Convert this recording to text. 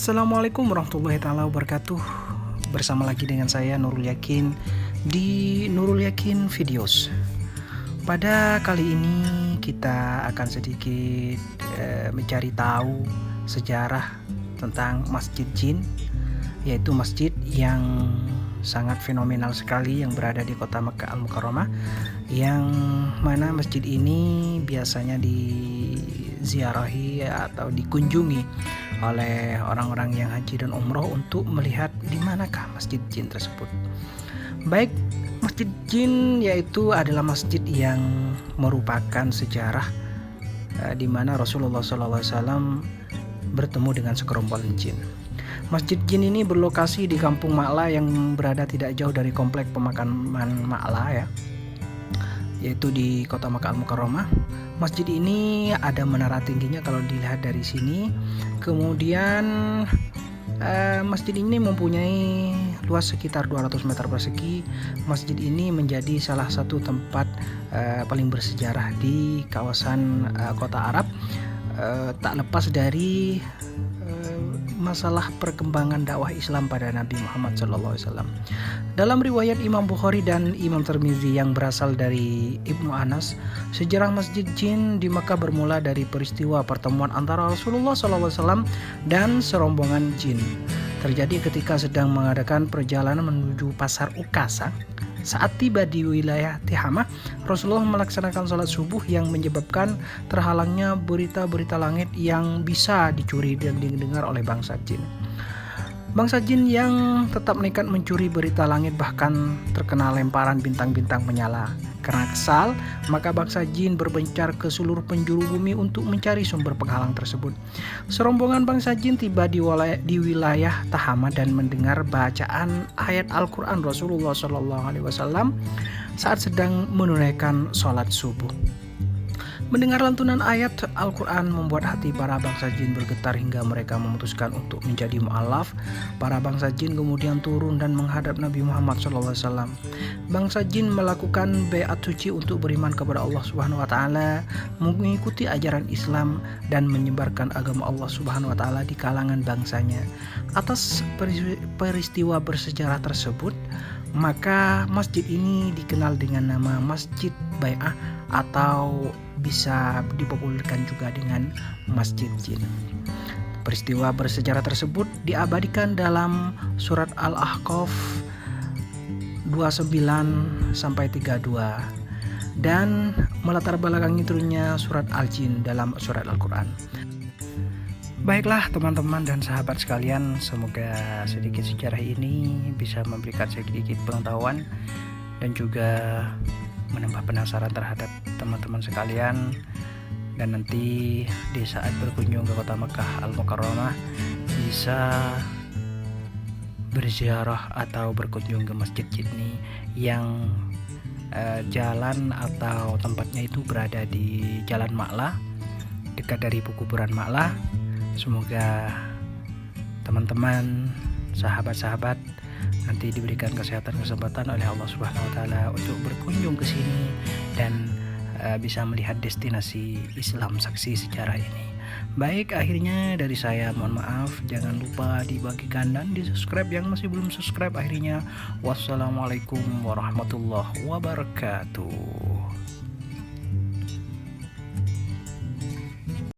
Assalamualaikum warahmatullahi taala wabarakatuh. Bersama lagi dengan saya Nurul Yakin di Nurul Yakin Videos. Pada kali ini kita akan sedikit mencari tahu sejarah tentang Masjid Jin, yaitu masjid yang sangat fenomenal sekali yang berada di kota Makkah Al-Mukarramah, yang mana masjid ini biasanya diziarahi atau dikunjungi oleh orang-orang yang haji dan umroh untuk melihat di manakah Masjid Jin tersebut. Baik, Masjid Jin yaitu adalah masjid yang merupakan sejarah di mana Rasulullah SAW bertemu dengan segerombolan jin. Masjid Jin ini berlokasi di Kampung Ma'la yang berada tidak jauh dari komplek pemakaman Ma'la ya, yaitu di kota Makkah Al-Mukarramah. Masjid ini ada menara tingginya kalau dilihat dari sini. Kemudian masjid ini mempunyai luas sekitar 200 meter persegi. Masjid ini menjadi salah satu tempat paling bersejarah di kawasan kota Arab, tak lepas dari masalah perkembangan dakwah Islam pada Nabi Muhammad SAW. Dalam riwayat Imam Bukhari dan Imam Tirmidzi yang berasal dari Ibnu Anas, sejarah Masjid Jin di Makkah bermula dari peristiwa pertemuan antara Rasulullah SAW dan serombongan jin. Terjadi ketika sedang mengadakan perjalanan menuju pasar Ukasa. Saat tiba di wilayah Tihamah, Rasulullah melaksanakan sholat subuh yang menyebabkan terhalangnya berita-berita langit yang bisa dicuri dan didengar oleh bangsa jin. Bangsa jin yang tetap nekat mencuri berita langit bahkan terkena lemparan bintang-bintang menyala. Karena kesal, maka bangsa jin berbencar ke seluruh penjuru bumi untuk mencari sumber penghalang tersebut. Serombongan bangsa jin tiba di wilayah Tihamah dan mendengar bacaan ayat Al-Quran Rasulullah SAW saat sedang menunaikan sholat subuh. Mendengar lantunan ayat Al-Quran membuat hati para bangsa jin bergetar hingga mereka memutuskan untuk menjadi mu'alaf. Para bangsa jin kemudian turun dan menghadap Nabi Muhammad SAW. Bangsa jin melakukan baiat suci untuk beriman kepada Allah Subhanahu wa taala, mengikuti ajaran Islam dan menyebarkan agama Allah Subhanahu wa taala di kalangan bangsanya. Atas peristiwa bersejarah tersebut, maka masjid ini dikenal dengan nama Masjid Bai'ah atau bisa dipopulerkan juga dengan Masjid Jin. Peristiwa bersejarah tersebut diabadikan dalam surat Al-Ahqaf 29-32 dan melatar belakangi turunnya surat Al-Jin dalam surat Al-Quran. Baiklah teman-teman dan sahabat sekalian, semoga sedikit sejarah ini bisa memberikan sedikit pengetahuan dan juga menambah penasaran terhadap teman-teman sekalian, dan nanti di saat berkunjung ke kota Makkah Al-Mukarramah bisa berziarah atau berkunjung ke Masjid Jin ini yang jalan atau tempatnya itu berada di Jalan Ma'la, dekat dari kuburan Ma'la. Semoga teman-teman, sahabat-sahabat nanti diberikan kesempatan oleh Allah Subhanahu wa taala untuk berkunjung ke sini dan bisa melihat destinasi Islam saksi sejarah ini. Baik, akhirnya dari saya mohon maaf, jangan lupa dibagikan dan di-subscribe yang masih belum subscribe. Akhirnya wassalamualaikum warahmatullahi wabarakatuh.